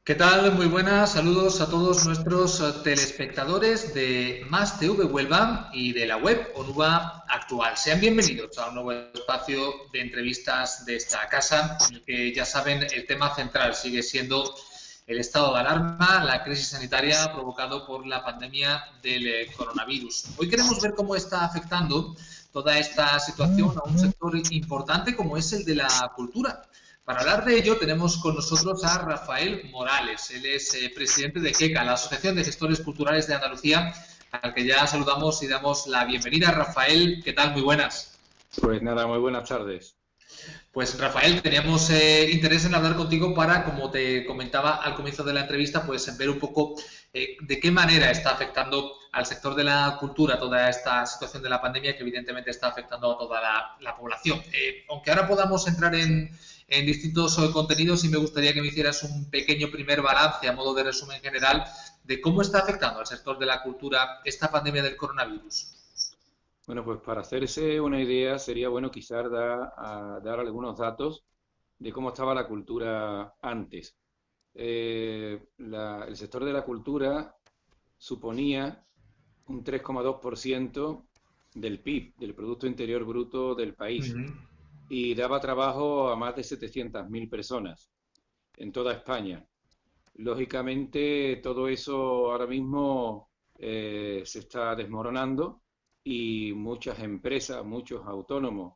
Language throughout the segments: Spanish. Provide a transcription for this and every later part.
¿Qué tal? Muy buenas, saludos a todos nuestros telespectadores de Más TV Huelva y de la web Onuba Actual. Sean bienvenidos a un nuevo espacio de entrevistas de esta casa, en el que ya saben el tema central sigue siendo el estado de alarma, la crisis sanitaria provocado por la pandemia del coronavirus. Hoy queremos ver cómo está afectando toda esta situación a un sector importante como es el de la cultura. Para hablar de ello tenemos con nosotros a Rafael Morales. Él es presidente de QECA, la Asociación de Gestores Culturales de Andalucía, al que ya saludamos y damos la bienvenida. Rafael, ¿qué tal? Muy buenas. Pues nada, muy buenas tardes. Pues Rafael, teníamos interés en hablar contigo para, como te comentaba al comienzo de la entrevista, pues ver un poco de qué manera está afectando al sector de la cultura toda esta situación de la pandemia, que evidentemente está afectando a toda la población. Aunque ahora podamos entrar en distintos contenidos, sí me gustaría que me hicieras un pequeño primer balance a modo de resumen general de cómo está afectando al sector de la cultura esta pandemia del coronavirus. Bueno, pues para hacerse una idea sería bueno quizás dar algunos datos de cómo estaba la cultura antes. El sector de la cultura suponía un 3,2% del PIB, del Producto Interior Bruto del país, y daba trabajo a más de 700.000 personas en toda España. Lógicamente, todo eso ahora mismo se está desmoronando y muchas empresas, muchos autónomos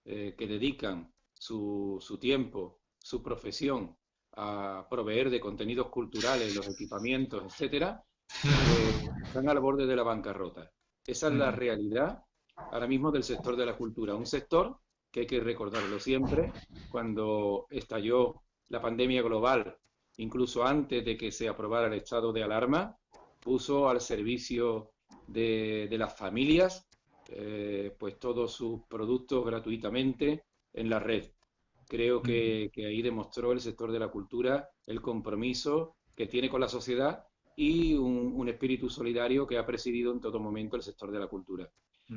que dedican su tiempo, su profesión a proveer de contenidos culturales, los equipamientos, etcétera, pues están al borde de la bancarrota. Esa es la realidad ahora mismo del sector de la cultura. Un sector que hay que recordarlo siempre, cuando estalló la pandemia global, incluso antes de que se aprobara el estado de alarma, puso al servicio de las familias pues todos sus productos gratuitamente en la red. Creo que ahí demostró el sector de la cultura el compromiso que tiene con la sociedad y un espíritu solidario que ha presidido en todo momento el sector de la cultura.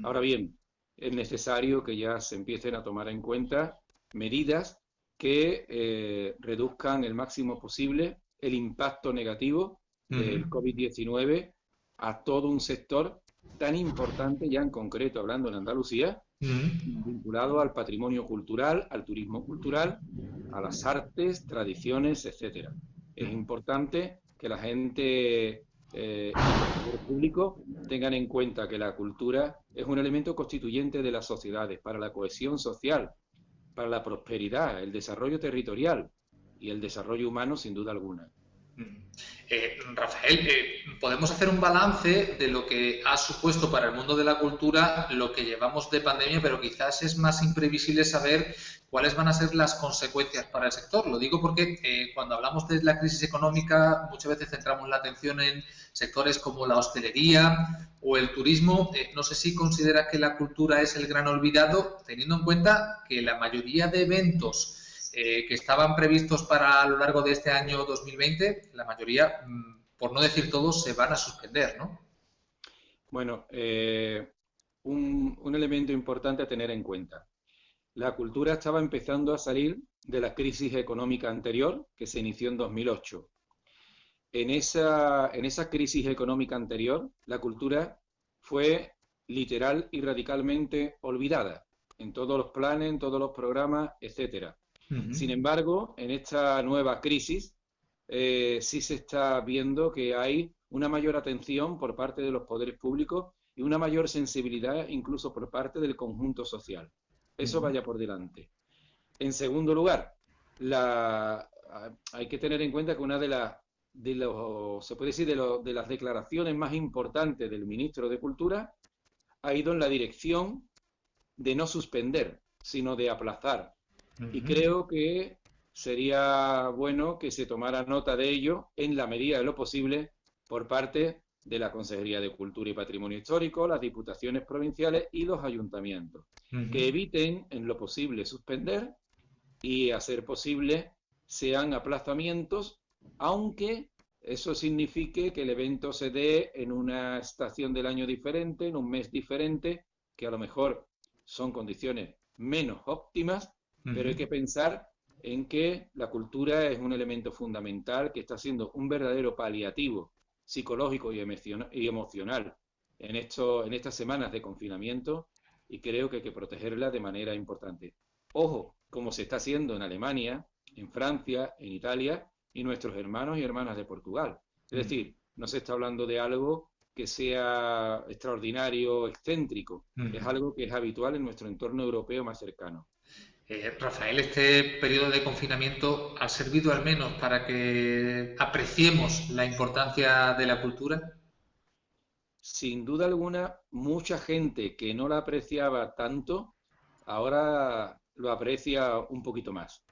Ahora bien, es necesario que ya se empiecen a tomar en cuenta medidas que reduzcan el máximo posible el impacto negativo del COVID-19 a todo un sector tan importante, ya en concreto hablando en Andalucía, vinculado al patrimonio cultural, al turismo cultural, a las artes, tradiciones, etcétera. Es importante que la gente y los poderes públicos tengan en cuenta que la cultura es un elemento constituyente de las sociedades para la cohesión social, para la prosperidad, el desarrollo territorial y el desarrollo humano sin duda alguna. Rafael, podemos hacer un balance de lo que ha supuesto para el mundo de la cultura lo que llevamos de pandemia, pero quizás es más imprevisible saber cuáles van a ser las consecuencias para el sector. Lo digo porque cuando hablamos de la crisis económica muchas veces centramos la atención en sectores como la hostelería o el turismo. No sé si considera que la cultura es el gran olvidado, teniendo en cuenta que la mayoría de eventos que estaban previstos para a lo largo de este año 2020, la mayoría, por no decir todos, se van a suspender, ¿no? Bueno, un elemento importante a tener en cuenta. La cultura estaba empezando a salir de la crisis económica anterior, que se inició en 2008. En esa crisis económica anterior, la cultura fue literal y radicalmente olvidada en todos los planes, en todos los programas, etcétera. Sin embargo, en esta nueva crisis sí se está viendo que hay una mayor atención por parte de los poderes públicos y una mayor sensibilidad incluso por parte del conjunto social. Eso vaya por delante. En segundo lugar, hay que tener en cuenta que una de las declaraciones más importantes del ministro de Cultura ha ido en la dirección de no suspender, sino de aplazar. Y creo que sería bueno que se tomara nota de ello en la medida de lo posible por parte de la Consejería de Cultura y Patrimonio Histórico, las diputaciones provinciales y los ayuntamientos, que eviten en lo posible suspender y a ser posible sean aplazamientos, aunque eso signifique que el evento se dé en una estación del año diferente, en un mes diferente, que a lo mejor son condiciones menos óptimas, pero hay que pensar en que la cultura es un elemento fundamental que está siendo un verdadero paliativo psicológico y emocional en estas semanas de confinamiento, y creo que hay que protegerla de manera importante. Ojo, como se está haciendo en Alemania, en Francia, en Italia y nuestros hermanos y hermanas de Portugal. Es decir, no se está hablando de algo que sea extraordinario, excéntrico, es algo que es habitual en nuestro entorno europeo más cercano. Rafael, este periodo de confinamiento ha servido al menos para que apreciemos la importancia de la cultura. Sin duda alguna, mucha gente que no la apreciaba tanto, ahora lo aprecia un poquito más.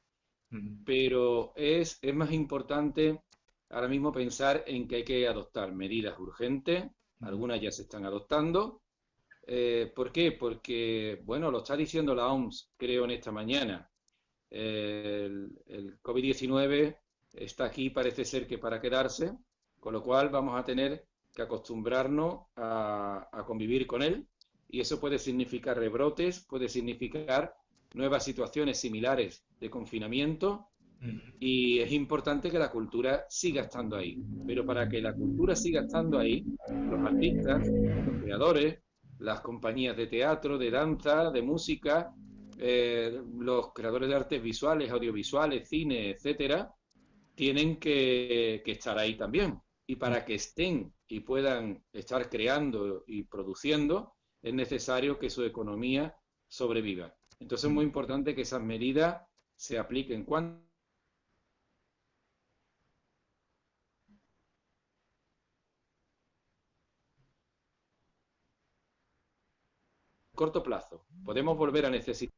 Pero es más importante ahora mismo pensar en que hay que adoptar medidas urgentes, algunas ya se están adoptando. ¿Por qué? Porque, bueno, lo está diciendo la OMS, creo, en esta mañana. El COVID-19 está aquí, parece ser que para quedarse, con lo cual vamos a tener que acostumbrarnos a convivir con él, y eso puede significar rebrotes, puede significar nuevas situaciones similares de confinamiento, y es importante que la cultura siga estando ahí. Pero para que la cultura siga estando ahí, los artistas, los creadores, las compañías de teatro, de danza, de música, los creadores de artes visuales, audiovisuales, cine, etcétera, tienen que estar ahí también. Y para que estén y puedan estar creando y produciendo, es necesario que su economía sobreviva. Entonces es muy importante que esas medidas se apliquen cuando corto plazo. Podemos volver a necesitar.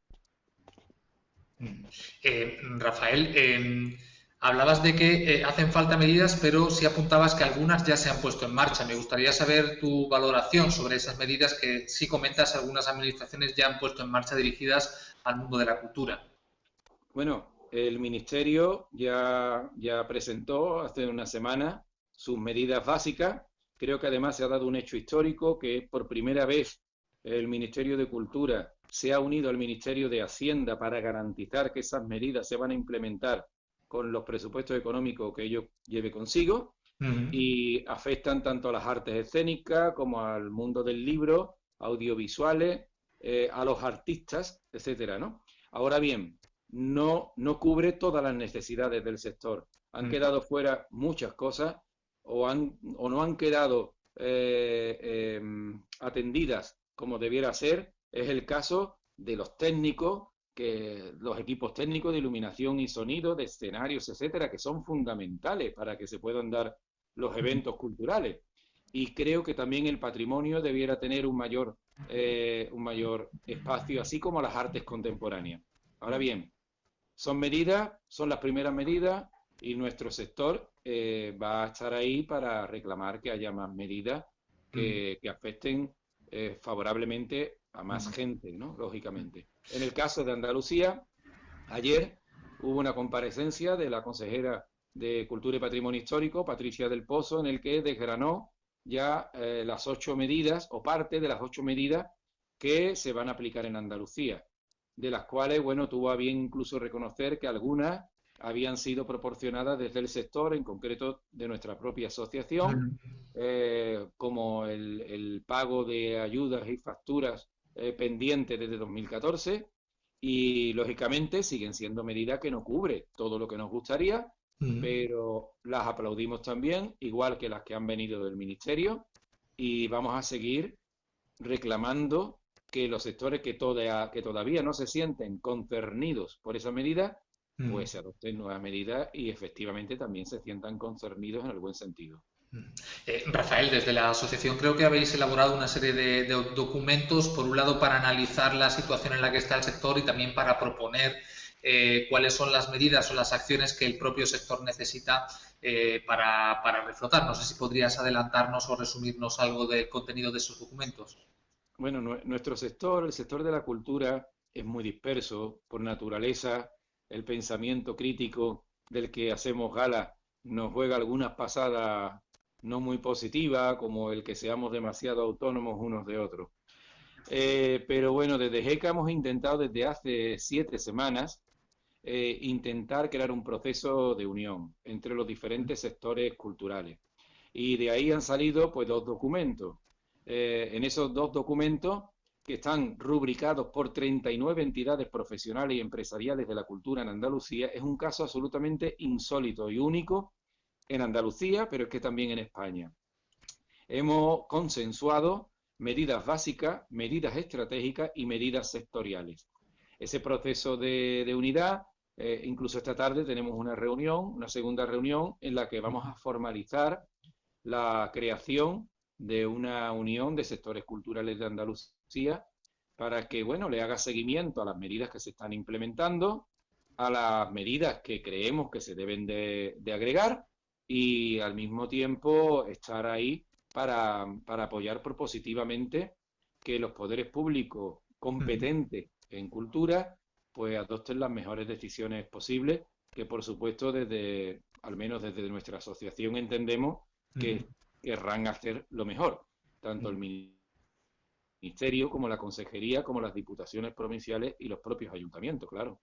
Rafael, hablabas de que hacen falta medidas, pero sí apuntabas que algunas ya se han puesto en marcha. Me gustaría saber tu valoración sobre esas medidas que sí comentas, algunas administraciones ya han puesto en marcha dirigidas al mundo de la cultura. Bueno, el Ministerio ya presentó hace una semana sus medidas básicas. Creo que además se ha dado un hecho histórico, que es por primera vez el Ministerio de Cultura se ha unido al Ministerio de Hacienda para garantizar que esas medidas se van a implementar con los presupuestos económicos que ello lleve consigo, y afectan tanto a las artes escénicas como al mundo del libro, audiovisuales, a los artistas, etcétera, ¿no? Ahora bien, no cubre todas las necesidades del sector. Han quedado fuera muchas cosas, o no han quedado atendidas como debiera ser. Es el caso de los técnicos, los equipos técnicos de iluminación y sonido, de escenarios, etcétera, que son fundamentales para que se puedan dar los eventos culturales. Y creo que también el patrimonio debiera tener un mayor espacio, así como las artes contemporáneas. Ahora bien, son las primeras medidas, y nuestro sector va a estar ahí para reclamar que haya más medidas que afecten favorablemente a más gente, ¿no? Lógicamente. En el caso de Andalucía, ayer hubo una comparecencia de la consejera de Cultura y Patrimonio Histórico, Patricia del Pozo, en el que desgranó ya las 8 medidas, o parte de las 8 medidas que se van a aplicar en Andalucía, de las cuales, bueno, tuvo a bien incluso reconocer que algunas habían sido proporcionadas desde el sector, en concreto de nuestra propia asociación, como el pago de ayudas y facturas pendientes desde 2014, y lógicamente siguen siendo medidas que no cubre todo lo que nos gustaría, pero las aplaudimos también, igual que las que han venido del Ministerio, y vamos a seguir reclamando que los sectores que todavía no se sienten concernidos por esa medida, pues se adopten nuevas medidas y efectivamente también se sientan concernidos en el buen sentido. Rafael, desde la asociación creo que habéis elaborado una serie de documentos, por un lado para analizar la situación en la que está el sector y también para proponer cuáles son las medidas o las acciones que el propio sector necesita para reflotar. No sé si podrías adelantarnos o resumirnos algo del contenido de esos documentos. Bueno, nuestro sector, el sector de la cultura, es muy disperso por naturaleza. El pensamiento crítico del que hacemos gala nos juega algunas pasadas no muy positivas, como el que seamos demasiado autónomos unos de otros. Pero bueno, desde GECA hemos intentado desde hace 7 semanas intentar crear un proceso de unión entre los diferentes sectores culturales. Y de ahí han salido pues dos documentos. En esos dos documentos, que están rubricados por 39 entidades profesionales y empresariales de la cultura en Andalucía, es un caso absolutamente insólito y único en Andalucía, pero es que también en España. Hemos consensuado medidas básicas, medidas estratégicas y medidas sectoriales. Ese proceso de unidad, incluso esta tarde tenemos una reunión, una segunda reunión, en la que vamos a formalizar la creación de una unión de sectores culturales de Andalucía para que, bueno, le haga seguimiento a las medidas que se están implementando, a las medidas que creemos que se deben de agregar y al mismo tiempo estar ahí para apoyar propositivamente que los poderes públicos competentes en cultura pues adopten las mejores decisiones posibles, que por supuesto desde, al menos desde nuestra asociación entendemos que querrán hacer lo mejor, tanto el ministerio como la consejería, como las diputaciones provinciales y los propios ayuntamientos, claro.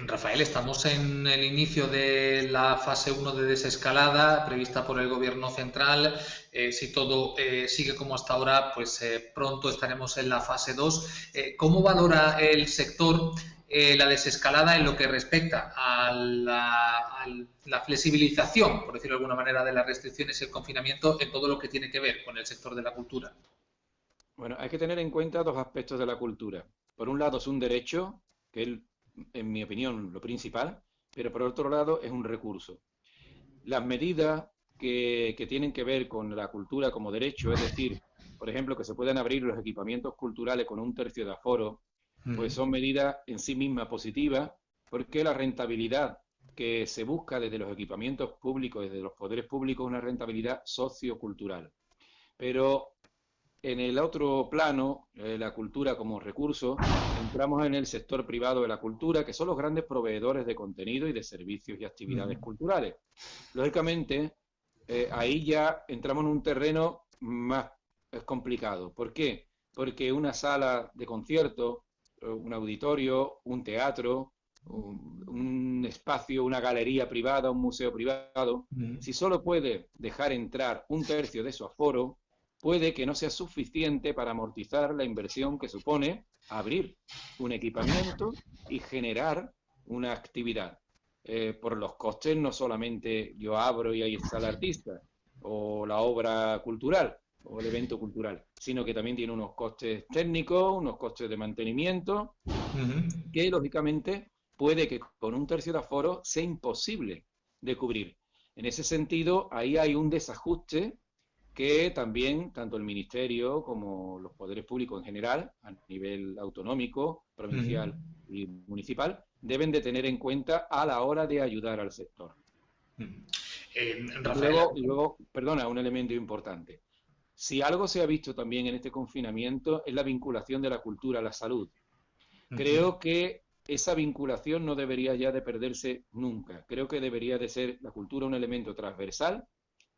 Rafael, estamos en el inicio de la fase 1 de desescalada prevista por el Gobierno central. Si todo sigue como hasta ahora, pues pronto estaremos en la fase 2. ¿Cómo valora el sector la desescalada en lo que respecta a la flexibilización, por decirlo de alguna manera, de las restricciones y el confinamiento en todo lo que tiene que ver con el sector de la cultura? Bueno, hay que tener en cuenta dos aspectos de la cultura. Por un lado es un derecho, que es, en mi opinión, lo principal, pero por otro lado es un recurso. Las medidas que tienen que ver con la cultura como derecho, es decir, por ejemplo, que se puedan abrir los equipamientos culturales con 1/3 de aforo, pues son medidas en sí mismas positivas, porque la rentabilidad que se busca desde los equipamientos públicos, desde los poderes públicos, es una rentabilidad sociocultural. Pero en el otro plano, la cultura como recurso, entramos en el sector privado de la cultura, que son los grandes proveedores de contenido y de servicios y actividades culturales. Lógicamente, ahí ya entramos en un terreno más complicado. ¿Por qué? Porque una sala de concierto, un auditorio, un teatro, un espacio, una galería privada, un museo privado, si solo puede dejar entrar 1/3 de su aforo, puede que no sea suficiente para amortizar la inversión que supone abrir un equipamiento y generar una actividad. Por los costes, no solamente yo abro y ahí está el artista, o la obra cultural, o el evento cultural, sino que también tiene unos costes técnicos, unos costes de mantenimiento, que lógicamente puede que con 1/3 de aforo sea imposible de cubrir. En ese sentido, ahí hay un desajuste que también tanto el Ministerio como los poderes públicos en general, a nivel autonómico, provincial y municipal, deben de tener en cuenta a la hora de ayudar al sector. Luego, perdona, un elemento importante. Si algo se ha visto también en este confinamiento es la vinculación de la cultura a la salud. Creo que esa vinculación no debería ya de perderse nunca. Creo que debería de ser la cultura un elemento transversal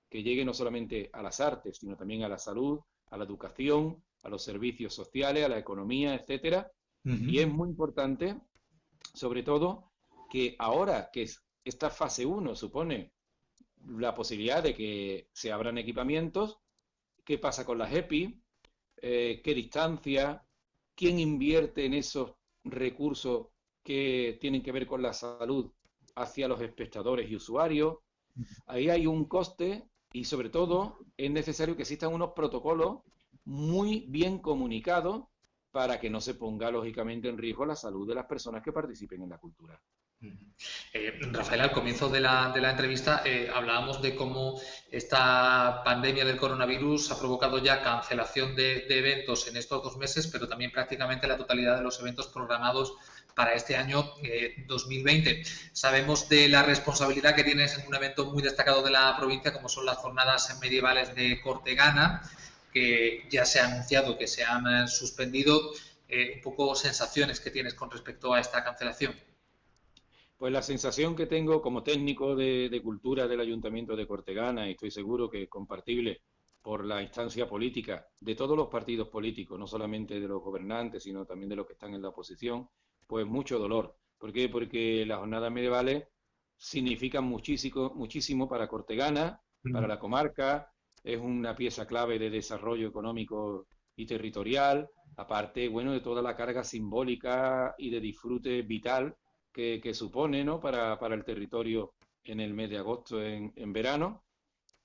que llegue no solamente a las artes, sino también a la salud, a la educación, a los servicios sociales, a la economía, etcétera. Y es muy importante, sobre todo, que ahora que esta fase 1 supone la posibilidad de que se abran equipamientos, ¿qué pasa con las EPI? ¿Qué distancia? ¿Quién invierte en esos recursos que tienen que ver con la salud hacia los espectadores y usuarios? Ahí hay un coste y sobre todo es necesario que existan unos protocolos muy bien comunicados para que no se ponga lógicamente en riesgo la salud de las personas que participen en la cultura. Rafael, al comienzo de la entrevista hablábamos de cómo esta pandemia del coronavirus ha provocado ya cancelación de eventos en estos 2 meses, pero también prácticamente la totalidad de los eventos programados para este año 2020. Sabemos de la responsabilidad que tienes en un evento muy destacado de la provincia, como son las jornadas medievales de Cortegana, que ya se ha anunciado que se han suspendido. Un poco sensaciones que tienes con respecto a esta cancelación. Pues la sensación que tengo como técnico de cultura del Ayuntamiento de Cortegana, y estoy seguro que es compartible por la instancia política de todos los partidos políticos, no solamente de los gobernantes, sino también de los que están en la oposición, pues mucho dolor. ¿Por qué? Porque las jornadas medievales significan muchísimo, muchísimo para Cortegana, para la comarca, es una pieza clave de desarrollo económico y territorial, aparte, bueno, de toda la carga simbólica y de disfrute vital que supone, ¿no? Para el territorio en el mes de agosto, en verano.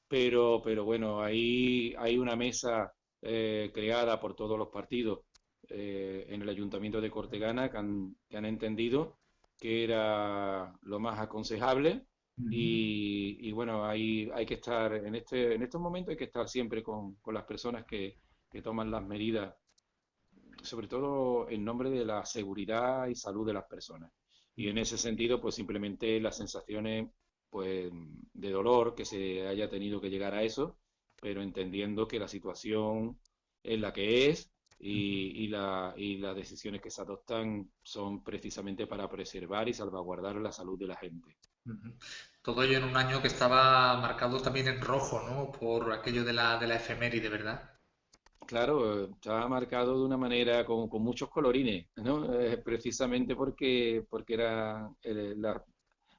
Pero bueno, ahí hay una mesa creada por todos los partidos en el Ayuntamiento de Cortegana que han entendido que era lo más aconsejable y bueno, hay que estar en estos momentos hay que estar siempre con las personas que toman las medidas, sobre todo en nombre de la seguridad y salud de las personas. Y en ese sentido, pues simplemente las sensaciones pues de dolor que se haya tenido que llegar a eso, pero entendiendo que la situación es la que es y las decisiones que se adoptan son precisamente para preservar y salvaguardar la salud de la gente. Todo ello en un año que estaba marcado también en rojo, ¿no? Por aquello de la efeméride, ¿verdad? Claro, estaba marcado de una manera con muchos colorines, ¿no? Precisamente porque era la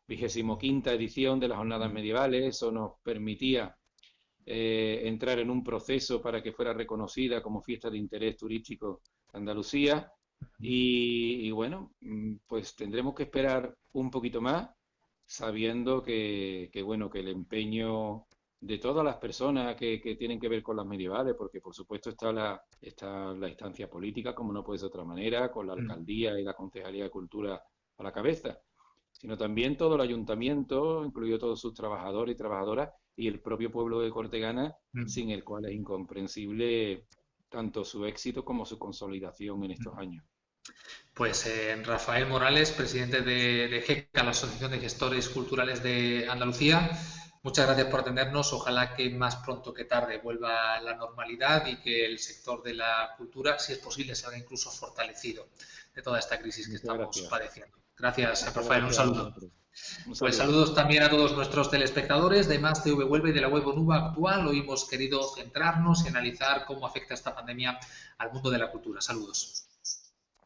25ª edición de las jornadas medievales, eso nos permitía entrar en un proceso para que fuera reconocida como fiesta de interés turístico Andalucía y bueno, pues tendremos que esperar un poquito más, sabiendo bueno, que el empeño de todas las personas que tienen que ver con las medievales, porque por supuesto está la instancia política, como no puede ser de otra manera, con la alcaldía y la Concejalía de Cultura a la cabeza, sino también todo el ayuntamiento, incluido todos sus trabajadores y trabajadoras, y el propio pueblo de Cortegana, sin el cual es incomprensible tanto su éxito como su consolidación en estos años. Pues Rafael Morales, presidente de GECA, la Asociación de Gestores Culturales de Andalucía, muchas gracias por atendernos. Ojalá que más pronto que tarde vuelva la normalidad y que el sector de la cultura, si es posible, salga incluso fortalecido de toda esta crisis que estamos padeciendo. Gracias, Rafael. Un saludo. Pues saludos también a todos nuestros telespectadores de Más TV Huelva y de la web ONUVA Actual. Hoy hemos querido centrarnos y analizar cómo afecta esta pandemia al mundo de la cultura. Saludos.